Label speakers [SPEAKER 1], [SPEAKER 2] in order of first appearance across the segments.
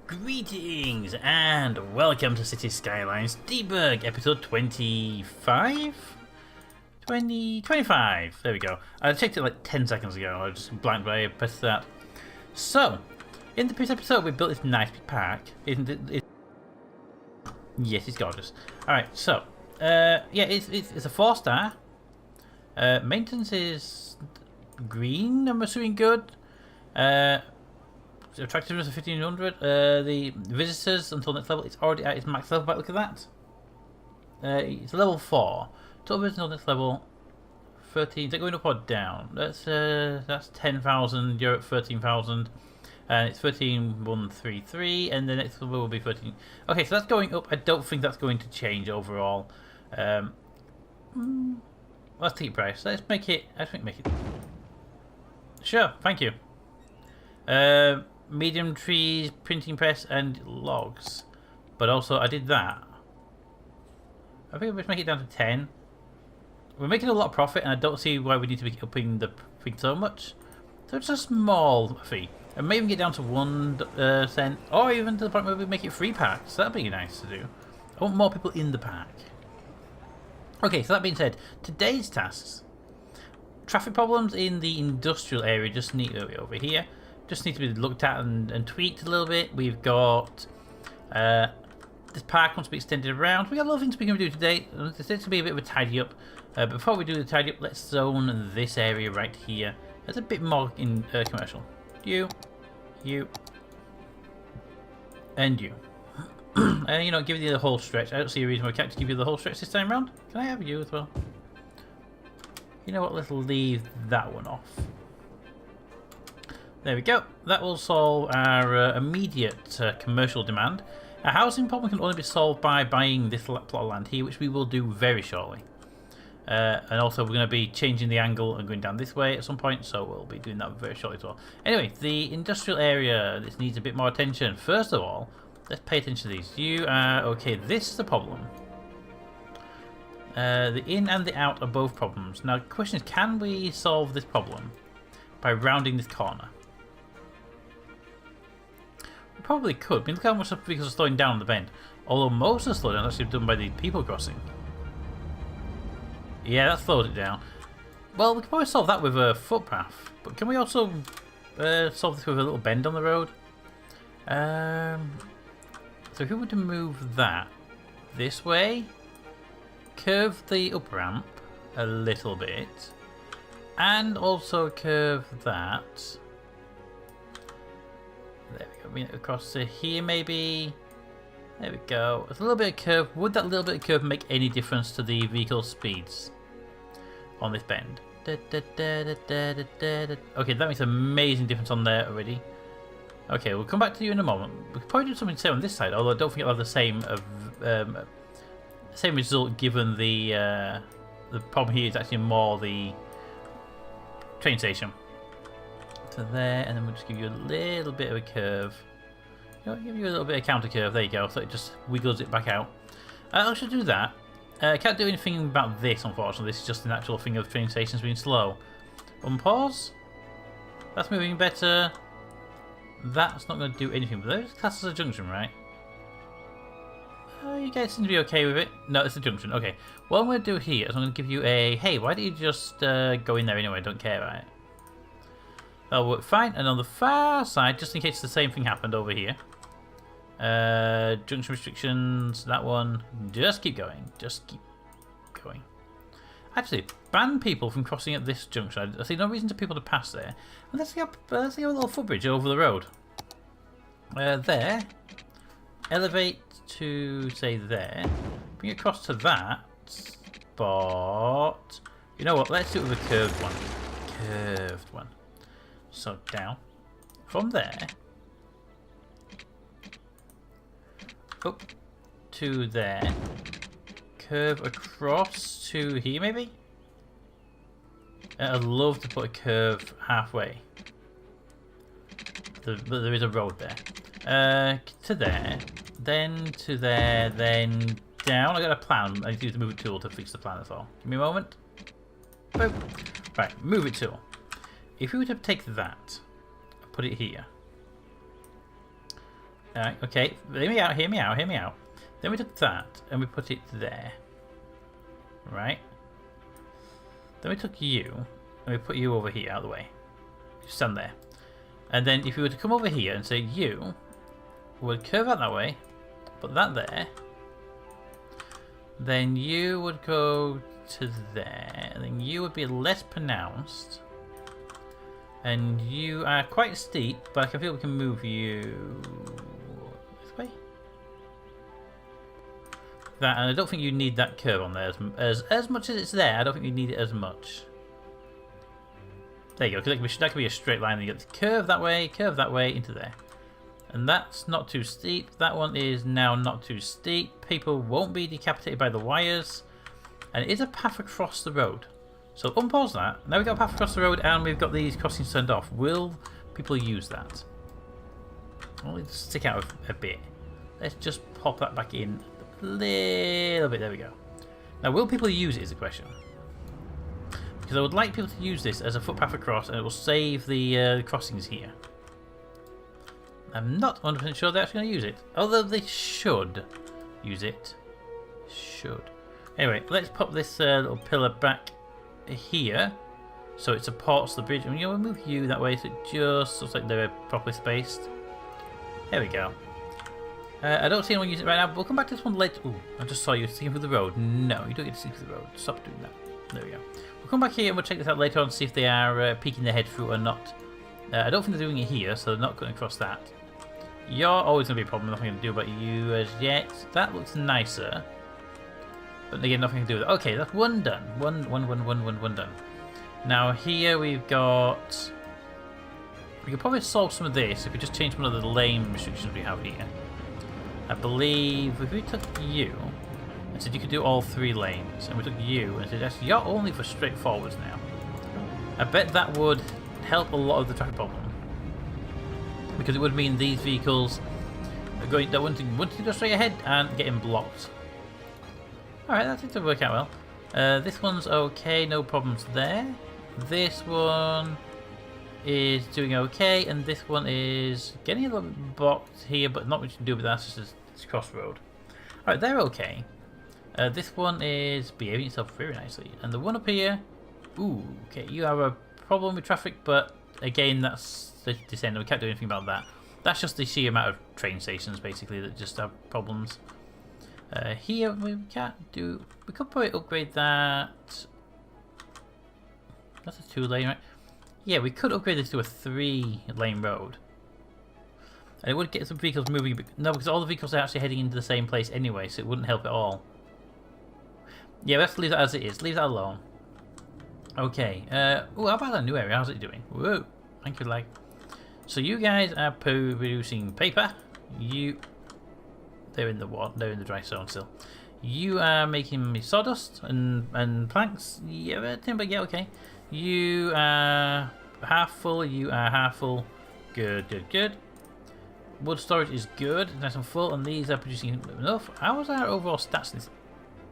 [SPEAKER 1] Greetings and welcome to City Skylines Deepburg, episode 25? 25. There we go. I checked it like 10 seconds ago. I just blanked by pressed that. So, in the previous episode, we built this nice big park. Isn't it? Yes, it's gorgeous. Alright, so, yeah, it's a 4-star. Maintenance is green, I'm assuming good. Attractiveness of 1500. The visitors until next level, it's already at its max level, but look at that. It's level 4. Total visitors until next level 13. Is it going up or down? That's 10,000, you're at 13,000. And it's 13,133, and the next level will be 13. Okay, so that's going up. I don't think that's going to change overall. Let's take price. Let's make it. I think make it. Sure, thank you. Medium trees, printing press, and logs. But also, I did that. I think we'll just make it down to 10. We're making a lot of profit, and I don't see why we need to be upping the thing so much. So it's a small fee. And maybe get down to 1 cent, or even to the point where we make it free packs. That'd be nice to do. I want more people in the pack. Okay, so that being said, today's tasks. Traffic problems in the industrial area just need over here. Just need to be looked at and tweaked a little bit. We've got this park wants to be extended around. We got a lot of things we can do today. This is to be a bit of a tidy up. But before we do the tidy up, let's zone this area right here. There's a bit more in commercial. You, and you. You know, give you the whole stretch. I don't see a reason why I can't just give you the whole stretch this time around. Can I have you as well? You know what? Let's leave that one off. There we go. That will solve our immediate commercial demand. Our housing problem can only be solved by buying this plot of land here, which we will do very shortly. And also we're going to be changing the angle and going down this way at some point, so we'll be doing that very shortly as well. Anyway, the industrial area, this needs a bit more attention. First of all, let's pay attention to these. You are, okay, this is the problem. The in and the out are both problems. Now the question is, can we solve this problem by rounding this corner? We probably could. I mean, look how much vehicles are slowing down on the bend. Although most of the slowdown is actually done by the people crossing. Yeah, that slowed it down. Well, we could probably solve that with a footpath. But can we also solve this with a little bend on the road? So if we were to move that this way, curve the up ramp a little bit, and also curve that. There we go. Bring it across to here, maybe. There we go. There's a little bit of curve. Would that little bit of curve make any difference to the vehicle speeds on this bend? Okay, that makes an amazing difference on there already. Okay, we'll come back to you in a moment. We could probably do something to say on this side, although I don't think it'll have the same result, given the problem here is actually more the train station. So there, and then we'll just give you a little bit of a curve. You know, give you a little bit of counter curve. There you go. So it just wiggles it back out. I should do that. I can't do anything about this, unfortunately. This is just an actual thing of train stations being slow. Unpause. That's moving better. That's not going to do anything. But those class as a junction, right? You guys seem to be okay with it. No, it's a junction. Okay. What I'm going to do here is I'm going to give you a... Hey, why don't you just go in there anyway? I don't care about it. That'll work fine. And on the far side, just in case the same thing happened over here. Junction restrictions, that one. Just keep going. Just keep going. Actually, ban people from crossing at this junction. I see no reason for people to pass there. And let's get a little footbridge over the road. There. Elevate to, say, there. Bring it across to that spot. You know what? Let's do it with a curved one. Curved one. So down. From there. Up to there. Curve across to here, maybe? I'd love to put a curve halfway. But there is a road there. To there. Then to there. Then down. I got a plan. I need to use the move it tool to fix the plan as well. Give me a moment. Boom. Right, move it tool. If we were to take that, put it here. Alright, okay. Hear me out, hear me out, hear me out. Then we took that and we put it there. Right? Then we took you and we put you over here out of the way. You stand there. And then if you were to come over here and say you would curve out that way, put that there, then you would go to there, and then you would be less pronounced. And you are quite steep, but I can feel we can move you this way. That, and I don't think you need that curve on there as much as it's there. I don't think you need it as much. There you go. Because that could be a straight line. And you get the curve that way into there, and that's not too steep. That one is now not too steep. People won't be decapitated by the wires, and it is a path across the road. So unpause that. Now we've got a path across the road and we've got these crossings turned off. Will people use that? Well, let's stick out a bit. Let's just pop that back in a little bit. There we go. Now, will people use it is the question. Because I would like people to use this as a footpath across, and it will save the crossings here. I'm not 100% sure they're actually going to use it. Although they should use it. Should. Anyway, let's pop this little pillar back here so it supports the bridge, and we'll move you that way so it just looks like they're properly spaced. There we go. I don't see anyone use it right now, but we'll come back to this one later. Ooh, I just saw you seeing through the road. No, you don't get to see through the road. Stop doing that. There we go. We'll come back here and we'll check this out later on to see if they are peeking their head through or not. I don't think they're doing it here, so they're not going across that. You're always going to be a problem. Nothing to do about you as yet. That looks nicer. But again, nothing to do with it. Okay, that's one done. One done. Now here we've got... We could probably solve some of this if we just change one of the lane restrictions we have here. I believe if we took you and said you could do all 3 lanes, and we took you and said actually you're only for straight forwards now. I bet that would help a lot of the traffic problem. Because it would mean these vehicles are going that want to go straight ahead and getting blocked. Alright, that seems to work out well. This one's okay, no problems there. This one is doing okay, and this one is getting a little bit blocked here, but not much to do with that, it's just this crossroad. Alright, they're okay. This one is behaving itself very nicely. And the one up here, ooh, okay, you have a problem with traffic, but again, that's the descent, we can't do anything about that. That's just the sheer amount of train stations, basically, that just have problems. Here we can't do. We could probably upgrade that. That's a 2-lane, right? Yeah, we could upgrade this to a 3-lane road, and it would get some vehicles moving. But no, because all the vehicles are actually heading into the same place anyway, so it wouldn't help at all. Yeah, we have to leave that as it is. Leave that alone. Okay. Oh, how about that new area? How's it doing? Whoa! Thank you, lag. So you guys are producing paper. They're in the water. They're in the dry zone still. You are making me sawdust and planks. Yeah, timber. Yeah, okay. You are half full. You are half full. Good, good, good. Wood storage is good, nice and full, and these are producing enough. How is our overall stats?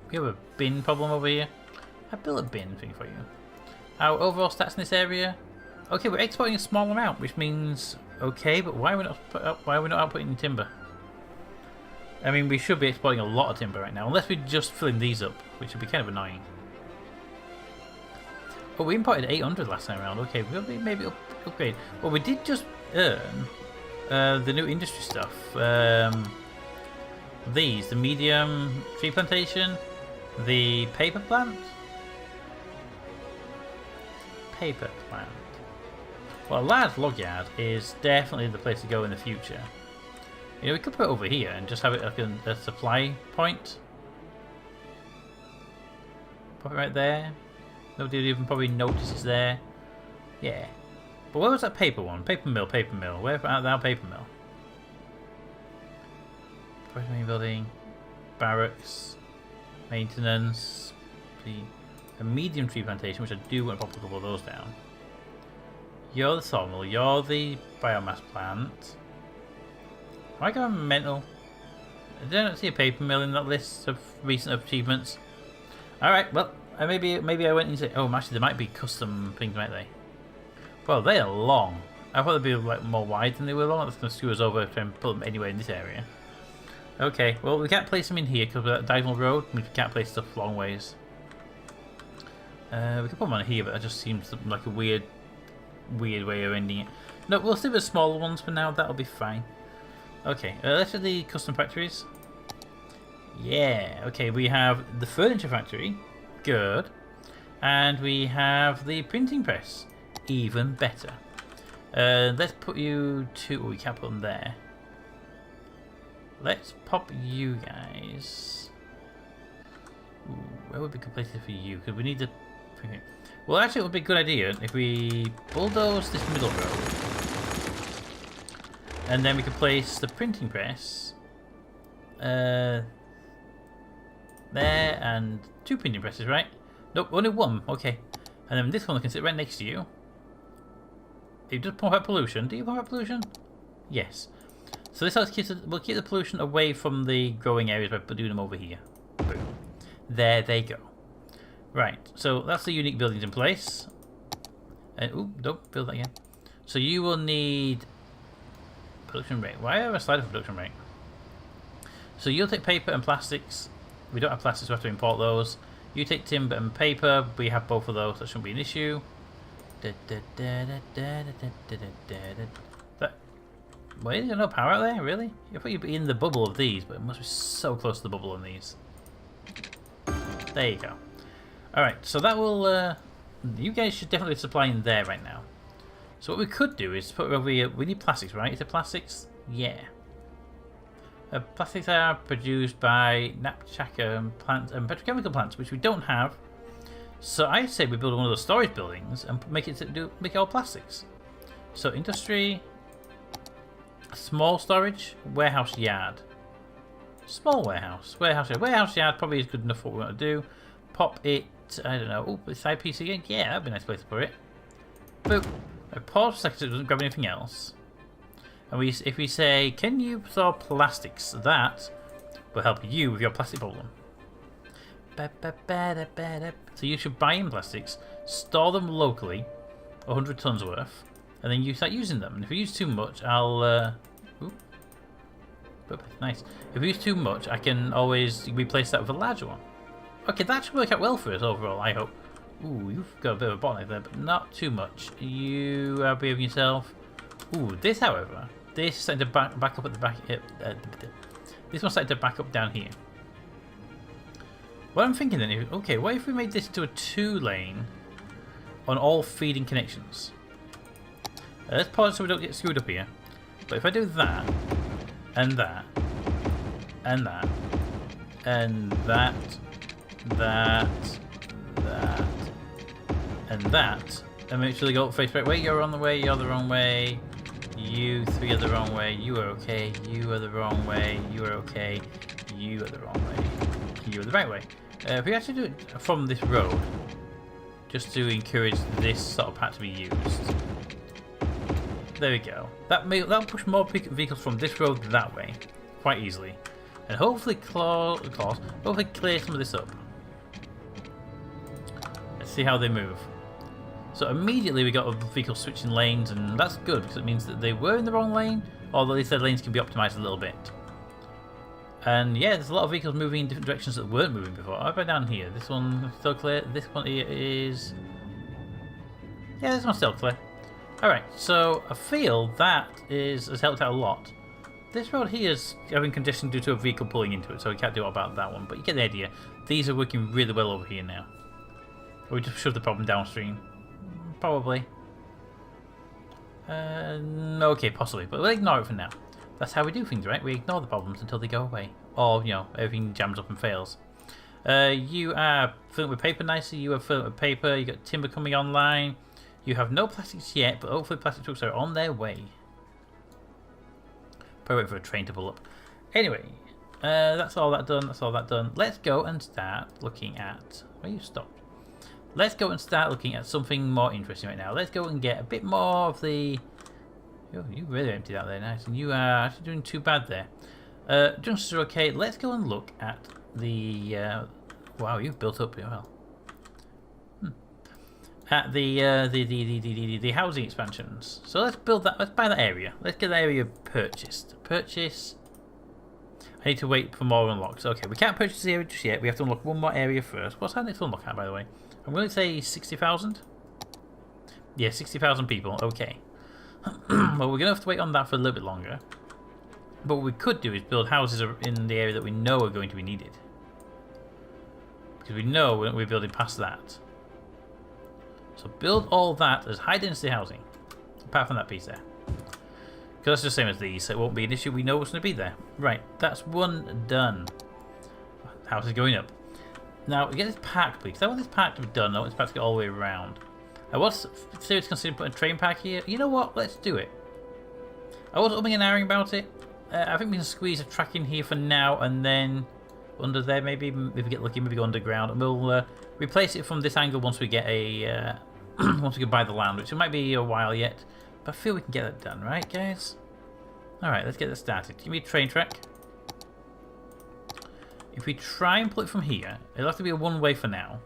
[SPEAKER 1] We have a bin problem over here. I built a bin thing for you. Our overall stats in this area. Okay, we're exporting a small amount, which means okay, but why are we not outputting timber? I mean, we should be exporting a lot of timber right now, unless we're just filling these up, which would be kind of annoying. Oh, we imported 800 last time around. Okay, we'll maybe upgrade. Well, we did just earn the new industry stuff. The medium tree plantation, the paper plant. Paper plant. Well, a large log yard is definitely the place to go in the future. You know, we could put it over here and just have it like a supply point. Put it right there. Nobody would even probably notice it's there. Yeah. But where was that paper one? Paper mill, paper mill. Where about that paper mill? Forestry main building. Barracks. Maintenance. A medium tree plantation, which I do want to pop a couple of those down. You're the sawmill. You're the biomass plant. Am I going mental? I don't see a paper mill in that list of recent achievements. Alright, well, maybe I went into... Oh, actually, there might be custom things, might they? Well, they are long. I thought they'd be like more wide than they were long. That's going to screw us over if I put them anywhere in this area. Okay, well we can't place them in here because we're at diagonal road. We can't place stuff long ways. We can put them on here, but that just seems like a weird way of ending it. No, we'll stick with smaller ones for now. That'll be fine. Okay, let's do the custom factories. Yeah. Okay, we have the furniture factory. Good. And we have the printing press. Even better. Let's put you to... Oh, we can't put them there. Let's pop you guys. Ooh, where would be a good place for you? Because we need to... Well, actually, it would be a good idea if we bulldoze this middle road. And then we can place the printing press there, and 2 printing presses, right? Nope, only 1. Okay. And then this one can sit right next to you. It does pump out pollution. Do you pump out pollution? Yes. So this helps we'll keep the pollution away from the growing areas by doing them over here. Boom. There they go. Right, so that's the unique buildings in place. And ooh, don't build that again. So you will need production rate. Why have I slider for production rate? So you'll take paper and plastics. We don't have plastics, so we have to import those. You take timber and paper. We have both of those. That shouldn't be an issue. Wait, there's no power out there? Really? I thought you'd be in the bubble of these, but it must be so close to the bubble on these. There you go. Alright, so that will... you guys should definitely be supplying there right now. So what we could do is put over here... We need plastics, right? Is it plastics? Yeah. Plastics are produced by napchaka plants and petrochemical plants, which we don't have. So I say we build one of those storage buildings and make it all plastics. So industry, small storage, warehouse yard, small warehouse yard probably is good enough for what we want to do. Pop it, I don't know. Oh, this side piece again. Yeah, that'd be a nice place to put it. Boop. I pause for a second so it doesn't grab anything else. And if we say, can you store plastics? That will help you with your plastic problem. So you should buy in plastics, store them locally, 100 tons worth, and then you start using them. And if you use too much, I'll... nice. If you use too much, I can always replace that with a larger one. Okay, that should work out well for us overall, I hope. Ooh, you've got a bit of a bottleneck there, but not too much. You are behaving yourself. Ooh, this, however, this is starting to back up at the back. This one's starting to back up down here. What I'm thinking then is, okay, what if we made this into a 2-lane on all feeding connections? Let's pause so we don't get screwed up here. But if I do that, and that, and that, and that, and that, and make sure they go face right way. You're on the way, you're the wrong way. You 3 are the wrong way. You are okay. You are the wrong way. You are okay. You are the wrong way. You are the right way. If we actually do it from this road, just to encourage this sort of path to be used. There we go. That'll push more vehicles from this road that way, quite easily, and hopefully hopefully clear some of this up. Let's see how they move. So immediately we got a vehicle switching lanes, and that's good because it means that they were in the wrong lane, although at least their lanes can be optimized a little bit. And yeah, there's a lot of vehicles moving in different directions that weren't moving before. How about down here? This one still clear. This one here is... yeah, this one's still clear. Alright, so I feel that has helped out a lot. This road here is having congestion due to a vehicle pulling into it, so we can't do about that one, but you get the idea. These are working really well over here now. Or we just shove the problem downstream. Probably. Okay, possibly, but we'll ignore it for now. That's how we do things, right? We ignore the problems until they go away. Or, you know, everything jams up and fails. You are filling with paper nicely. You are filling with paper. You got timber coming online. You have no plastics yet, but hopefully plastic trucks are on their way. Probably wait for a train to pull up. Anyway, that's all that done. That's all that done. Let's go and start looking at... where you stopped? Let's go and start looking at something more interesting right now. Let's go and get a bit more of the... oh, you really emptied out there, nice. And you are actually doing too bad there. Junctions are okay. Let's go and look at the... wow, you've built up pretty well. at the housing expansions. So let's build that. Let's buy that area. Let's get that area purchased. Purchase. I need to wait for more unlocks. Okay, we can't purchase the area just yet. We have to unlock one more area first. What's that need to unlock at, by the way? I'm going to say 60,000. Yeah, 60,000 people. Okay. Well, we're going to have to wait on that for a little bit longer. But what we could do is build houses in the area that we know are going to be needed. Because we know we're building past that. So build all that as high density housing. Apart from that piece there. Because that's the same as these, so it won't be an issue. We know what's going to be there. Right, that's one done. House is going up. Now, we get this park, please. I want this park to be done. I want this park to go all the way around. I was seriously considering putting a train park here. You know what? Let's do it. I was umming and ahhing about it. I think we can squeeze a track in here for now, and then under there, maybe if we get lucky, maybe go underground, and we'll replace it from this angle once we get a once we can buy the land, which it might be a while yet. But I feel we can get that done, right, guys? All right, let's get that started. Give me a train track. If we try and pull it from here, it'll have to be a one-way for now.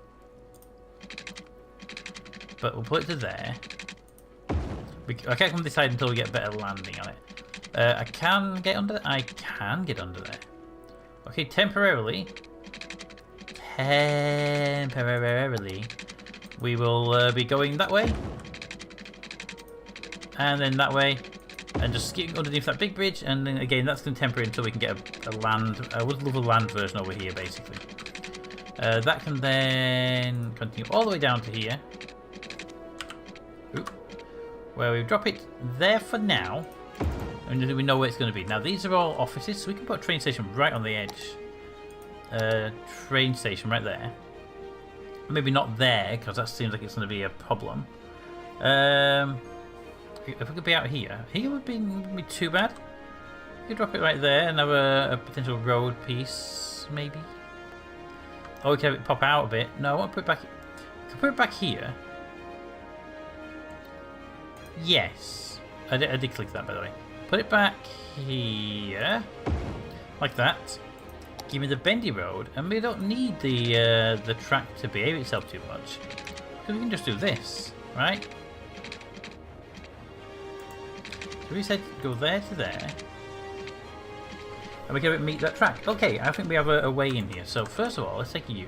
[SPEAKER 1] But we'll put it to there. I can't come this side until we get better landing on it. I can get under there. I can get under there. Okay, temporarily, we will be going that way, and then that way, and just skipping underneath that big bridge, and then again that's contemporary until we can get a land. I would love a land version over here, basically. That can then continue all the way down to here, where we drop it there for now. And we know where it's going to be. Now these are all offices, so we can put a train station right on the edge. Train station right there. Maybe not there, because that seems like it's going to be a problem. If we could be out here, here would be too bad. You could drop it right there and have a potential road piece, maybe. Or we can have it pop out a bit. No, I want to put it back. We can put it back here. Yes, I did click that, by the way. Put it back here, like that. Give me the bendy road, and we don't need the track to behave itself too much, because we can just do this, right? So we said go there to there, and we can meet that track. Okay, I think we have a way in here. So first of all, let's take you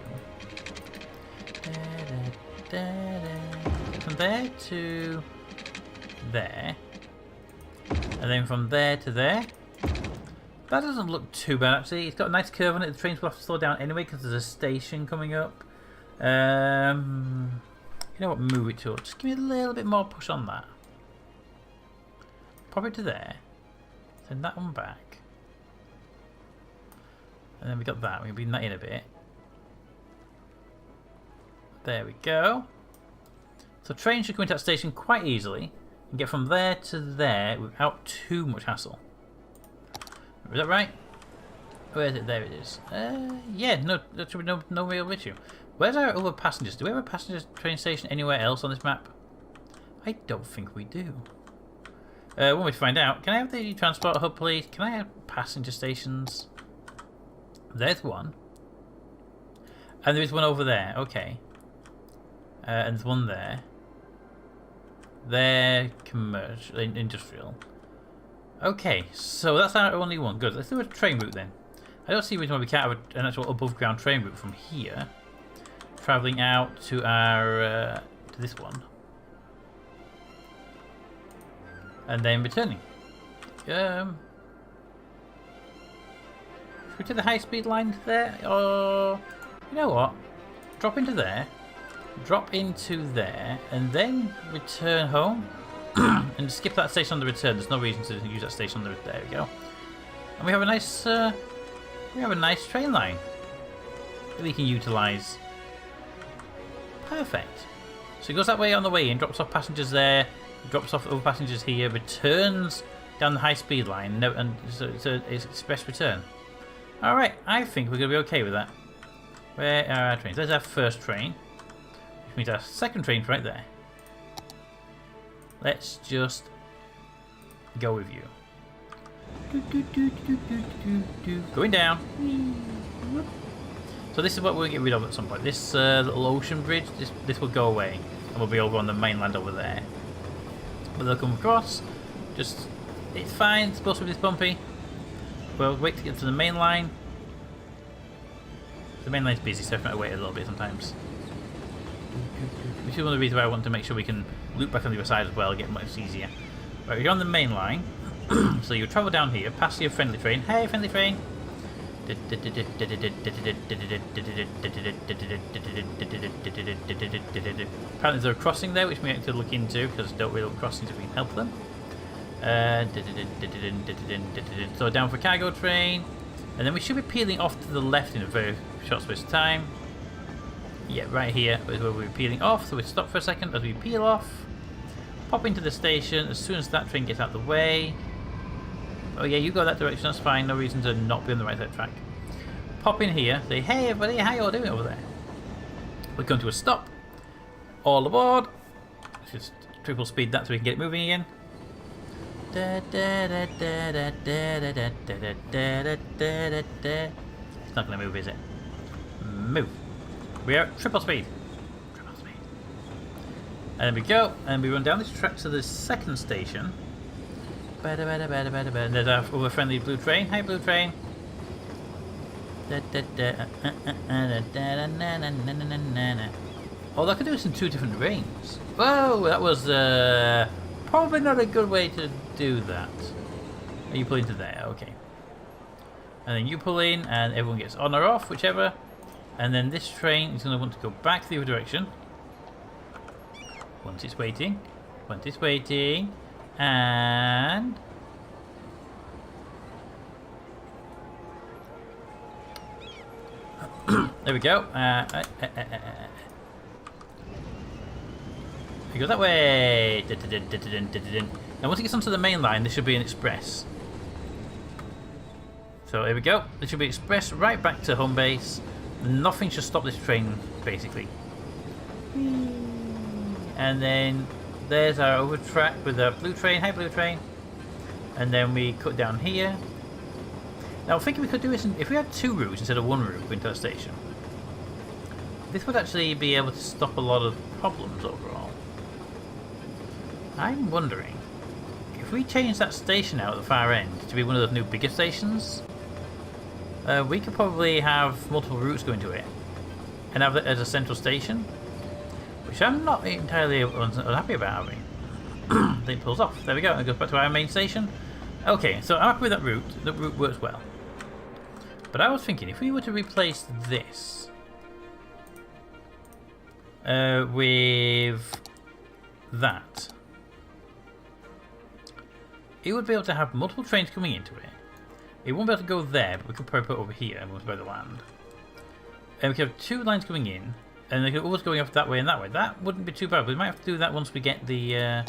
[SPEAKER 1] from there to there. And then from there to there. That doesn't look too bad, actually. It's got a nice curve on it. The trains will have to slow down anyway because there's a station coming up. You know what? Move it to. Just give me a little bit more push on that. Pop it to there. Send that one back. And then we got that. We can bring that in a bit. There we go. So trains should go into that station quite easily. And get from there to there without too much hassle. Is that right? Where is it? There it is. Yeah, no, there should be no real issue. Where's our other passengers? Do we have a passenger train station anywhere else on this map? I don't think we do. One way to find out. Can I have the transport hub, please? Can I have passenger stations? There's one. And there is one over there. Okay. And there's one there. They're commercial, industrial. Okay, so that's our only one. Good. Let's do a train route then. I don't see reason why we can't have an actual above ground train route from here, travelling out to our to this one, and then returning. Should we take the high speed line there, or you know what? Drop into there. Drop into there and then return home and skip that station on the return. There's no reason to use that station on the return. There we go. And we have a nice train line that we can utilise. Perfect. So it goes that way on the way in, drops off passengers there, drops off other passengers here, returns down the high speed line, and so it's an express return. Alright, I think we're going to be okay with that. Where are our trains? There's our first train. Which means our second train's right there. Let's just go with you. Going down. So this is what we'll get rid of at some point. This little ocean bridge, this will go away. and we'll be over on the mainland over there. But they'll come across. Just, it's fine. It's supposed to be this bumpy. We'll wait to get to the main line. The main line's busy, so I have to wait a little bit sometimes. Which is one of the reasons why I want to make sure we can loop back on the other side as well, get much easier. Right, you're on the main line. So you travel down here, past your friendly train. Hey, friendly train! Apparently there's a crossing there, which we have to look into, because I don't really look crossings if we can help them. So down for cargo train. And then we should be peeling off to the left in a very short space of time. Yeah, right here is where we're peeling off. So we stop for a second as we peel off. Pop into the station as soon as that train gets out of the way. Oh yeah, you go that direction, that's fine. No reason to not be on the right side of the track. Pop in here, say, hey everybody, how you all doing over there? We come to a stop. All aboard. Let's just triple speed that so we can get it moving again. It's not going to move, is it? Move. We are at triple speed. Triple speed. And there we go. And we run down this track to the second station. And there's our other friendly blue train. Hi, blue train. Oh, that could do this in 2 different rains. Whoa, that was probably not a good way to do that. You pull into there, okay. And then you pull in, and everyone gets on or off, whichever. And then this train is going to want to go back the other direction. Once it's waiting. Once it's waiting. And... there we go. You go that way. Now once it gets onto the main line, this should be an express. So here we go. This should be express right back to home base. Nothing should stop this train, basically. And then there's our over track with the blue train. Hi, blue train. And then we cut down here. Now I'm thinking we could do this if we had 2 routes instead of 1 route going to the station. This would actually be able to stop a lot of problems overall. I'm wondering if we change that station out at the far end to be one of those new bigger stations. We could probably have multiple routes going to it and have it as a central station, which I'm not entirely unhappy about having. Then it pulls off. There we go. It goes back to our main station. Okay, so I'm happy with that route. That route works well. But I was thinking if we were to replace this with that, it would be able to have multiple trains coming into it. It won't be able to go there, but we could probably put it over here and we'll by the land. And we could have 2 lines coming in, and they could always going off that way and that way. That wouldn't be too bad, but we might have to do that once we get the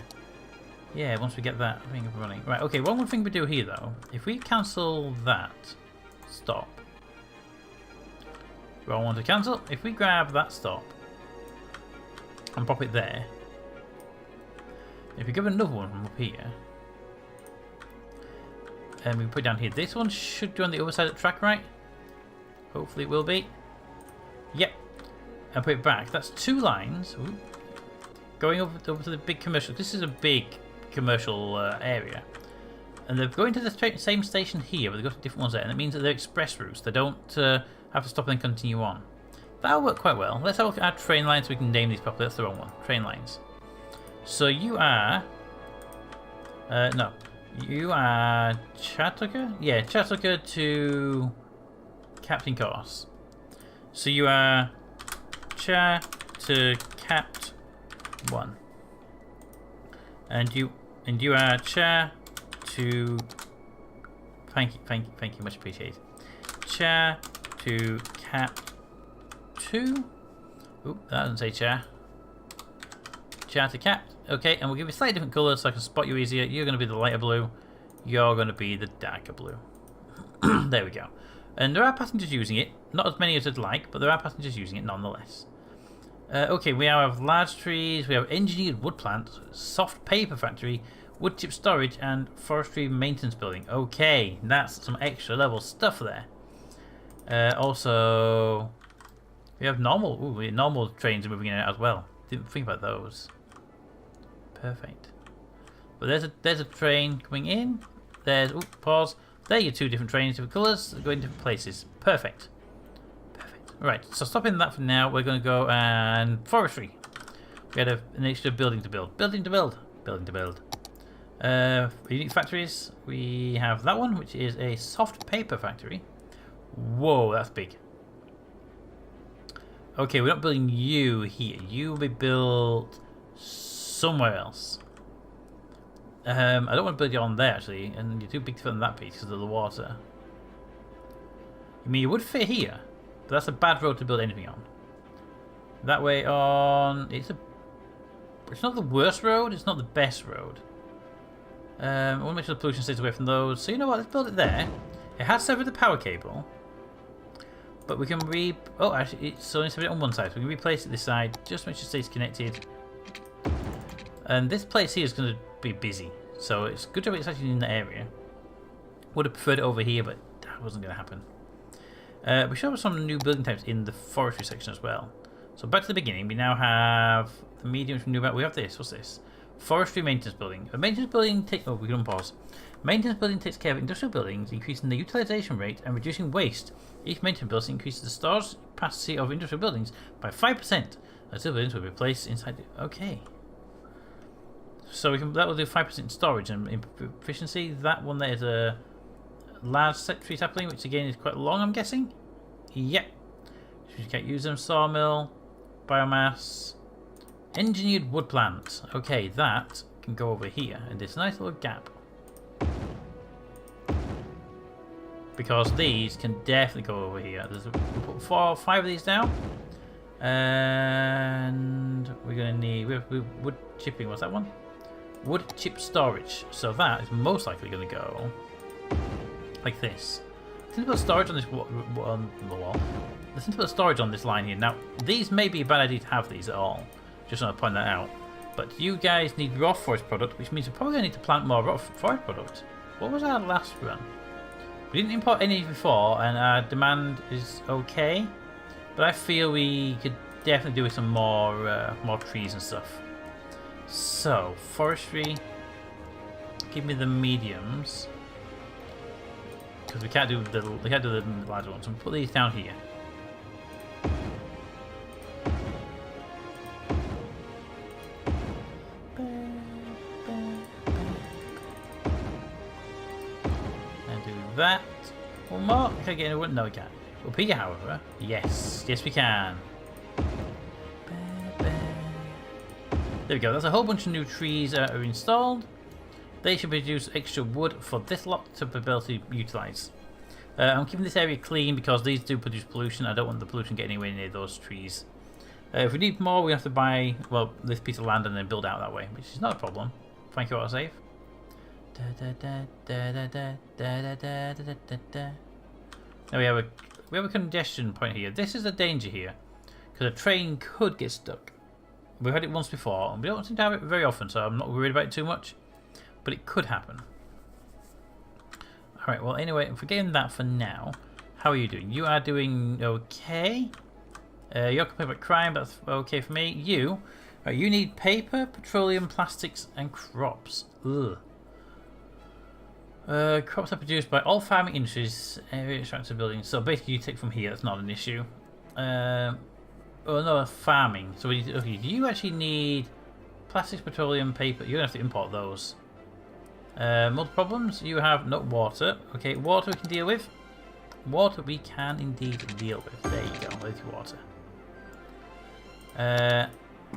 [SPEAKER 1] yeah, once we get that thing up and running. Right, okay, one more thing we do here though, if we cancel that stop. Wrong one to cancel. If we grab that stop and pop it there, if we give another one from up here, and we put it down here, this one should go on the other side of the track, right? Hopefully it will be. Yep. And put it back. That's 2 lines. Ooh. Going over to the big commercial. This is a big commercial area. And they're going to the same station here, but they've got different ones there. And it means that they're express routes. They don't have to stop and continue on. That'll work quite well. Let's have a look at our train lines so we can name these properly. That's the wrong one. Train lines. So you are... no. You are Chattanooga? Yeah, Chattanooga to Captain Course. So you are Cha to Capt 1. And you are Cha to thank you, much appreciated. Cha to Capt 2. Oop, that doesn't say Cha. Cha to Capt. Okay, and we'll give you slightly different colours so I can spot you easier. You're going to be the lighter blue. You're going to be the darker blue. There we go. And there are passengers using it. Not as many as I'd like, but there are passengers using it nonetheless. Okay, we have large trees. We have engineered wood plant, soft paper factory, wood chip storage, and forestry maintenance building. Okay, that's some extra level stuff there. Also, we have normal trains moving in and out as well. didn't think about those. Perfect. But there's a train coming in. There's pause. There are your two different trains, different colours, going different places. Perfect. Perfect. Right. So stopping that for now. We're going to go and forestry. We had an extra building to build. Building to build. Building to build. Unique factories. We have that one, which is a soft paper factory. Whoa, that's big. Okay, we're not building you here. You will be built somewhere else. I don't want to build you on there actually, and you're too big to fit on that piece because of the water. I mean, you would fit here, but that's a bad road to build anything on. That way on, it's not the worst road, it's not the best road. I want to make sure the pollution stays away from those. So you know what? Let's build it there. It has severed the power cable, but we can oh, actually, it's only severed it on one side. So we can replace it this side just to make sure it stays connected. And this place here is going to be busy, so it's good job it's actually in the area. Would have preferred it over here, but that wasn't going to happen. We should have some new building types in the forestry section as well. So back to the beginning, we now have the medium from new. We have this. What's this? Forestry maintenance building. A maintenance building we can unpause. Maintenance building takes care of industrial buildings, increasing the utilization rate and reducing waste. Each maintenance building increases the storage capacity of industrial buildings by 5%. Until buildings will be placed inside. Okay. So that will do 5% storage and efficiency. That one there is a large set tree sapling, which again is quite long, I'm guessing. Yep. So you can't use them. Sawmill, biomass, engineered wood plant. Okay, that can go over here in this nice little gap. Because these can definitely go over here. We'll put 4 or 5 of these down. And we're going to need wood chipping. What's that one? Wood chip storage. So that is most likely going to go like this. Let's put storage on this on the wall. Let's put storage on this line here. Now, these may be a bad idea to have these at all. Just want to point that out. But you guys need raw forest product, which means we're probably going to need to plant more raw forest product. What was our last run? We didn't import any before, and our demand is okay. But I feel we could definitely do with some more trees and stuff. So forestry, give me the mediums because we can't do the larger ones. So we'll put these down here. And do that. One more. Can I get any wood? No, we can't. Up here, however, yes, we can. There we go. That's a whole bunch of new trees that are installed. They should produce extra wood for this lot to be able to utilise. I'm keeping this area clean because these do produce pollution. I don't want the pollution getting anywhere near those trees. If we need more, we have to buy this piece of land and then build out that way, which is not a problem. Thank you, autosave. Now we have a congestion point here. This is a danger here because a train could get stuck. We've had it once before, and we don't seem to have it very often, so I'm not worried about it too much. But it could happen. Alright, well, anyway, forgetting that for now, how are you doing? You are doing okay. You're complaining about crime, but that's okay for me. You need paper, petroleum, plastics, and crops. Ugh. Crops are produced by all farming industries, extractive buildings. So basically, you take from here. That's not an issue. Oh no, farming. So okay, do you actually need plastics, petroleum, paper? You're gonna have to import those. Multiple problems. You have no water. Okay, water we can deal with. Water we can indeed deal with. There you go. There's your water.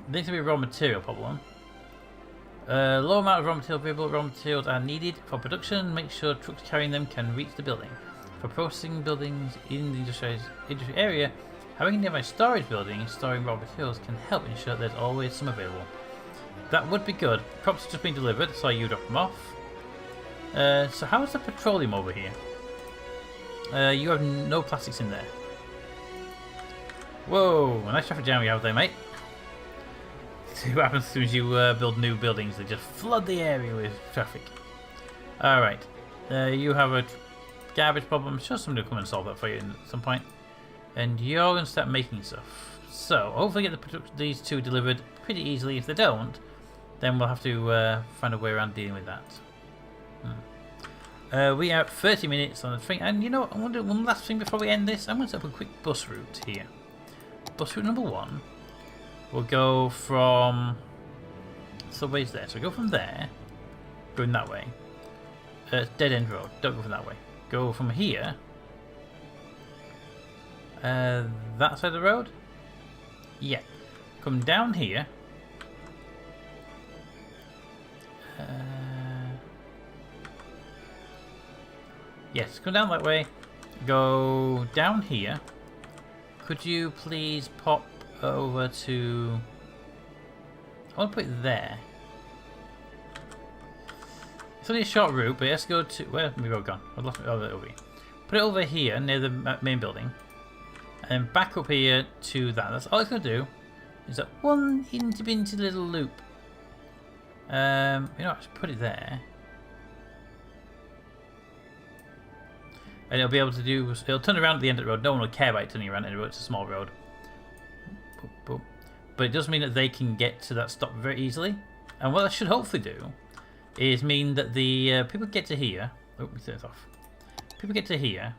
[SPEAKER 1] Needs to be a raw material problem. Low amount of raw material available. Raw materials are needed for production. Make sure trucks carrying them can reach the building. For processing buildings in the industry area, having a nearby storage building and storing raw materials can help ensure there's always some available. That would be good. Crops have just been delivered, so you drop them off. So how is the petroleum over here? You have no plastics in there. Whoa, nice traffic jam you have there, mate. See what happens as soon as you build new buildings. They just flood the area with traffic. Alright. You have a garbage problem. I'm sure somebody will come and solve that for you at some point. And you're going to start making stuff. So hopefully get these two delivered pretty easily. If they don't, then we'll have to find a way around dealing with that. We are at 30 minutes on the thing, and you know what, I want to do one last thing before we end this. I'm going to set up a quick bus route here. Bus route number 1 will go from subways there, so we go from there, going that way. Dead end road, don't go from that way. Go from here, that side of the road. Yeah, come down here. Yes, come down that way. Go down here. Could you please pop over to... I want to put it there. It's only a short route, but let's go to... Where have we gone? I've lost it over here. Put it over here near the main building. And back up here to that. That's all it's going to do. Is that one inty little loop. You know, just put it there. And it'll be able to do... It'll turn around at the end of the road. No one will care about it turning around at the road. It's a small road. Boop, boop. But it does mean that they can get to that stop very easily. And what that should hopefully do is mean that the people get to here... Oh, let me turn this off. People get to here,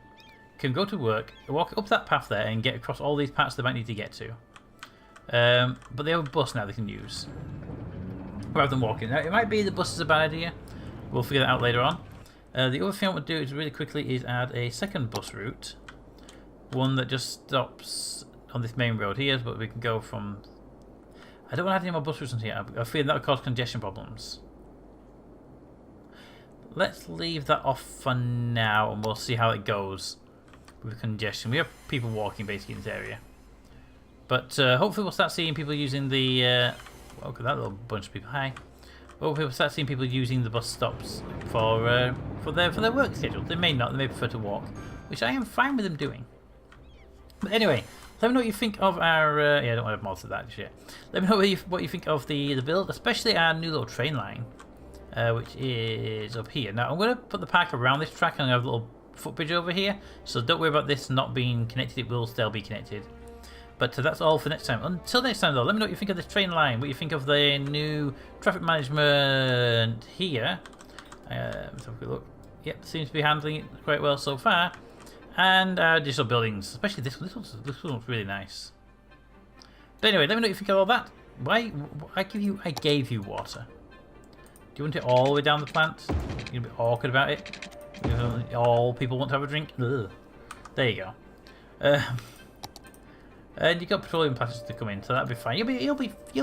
[SPEAKER 1] can go to work, walk up that path there and get across all these paths they might need to get to. But they have a bus now they can use, rather than walking. Now, it might be the bus is a bad idea. We'll figure that out later on. The other thing I want to do is really quickly is add a second bus route. One that just stops on this main road here, but we can go from... I don't want to add any more bus routes on here. I feel that will cause congestion problems. Let's leave that off for now and we'll see how it goes with congestion. We have people walking basically in this area. But hopefully we'll start seeing people using the... well, look at that little bunch of people. Hi. Hopefully we'll start seeing people using the bus stops for their work schedule. They may not. They may prefer to walk, which I am fine with them doing. But anyway, let me know what you think of our... yeah, I don't want to have more to that just yet. Let me know what you think of the build, especially our new little train line. Which is up here. Now I'm going to put the park around this track and I have a little footbridge over here, so don't worry about this not being connected, it will still be connected. But that's all for next time. Until next time though, let me know what you think of this train line, what you think of the new traffic management here. Let's have a quick look. Yep, seems to be handling it quite well so far. And additional buildings, especially this one. This one looks really nice. But anyway, let me know what you think of all that. Why I gave you water. Do you want it all the way down the plant? You're gonna be awkward about it. All people want to have a drink. Ugh. There you go. And you got petroleum plastics to come in, so that'll be fine. You'll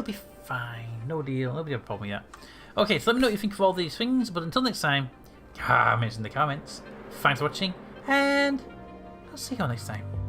[SPEAKER 1] be fine. No deal. Nobody have a problem with that. Okay, so let me know what you think of all these things. But until next time, comments in the comments. Thanks for watching, and I'll see you all next time.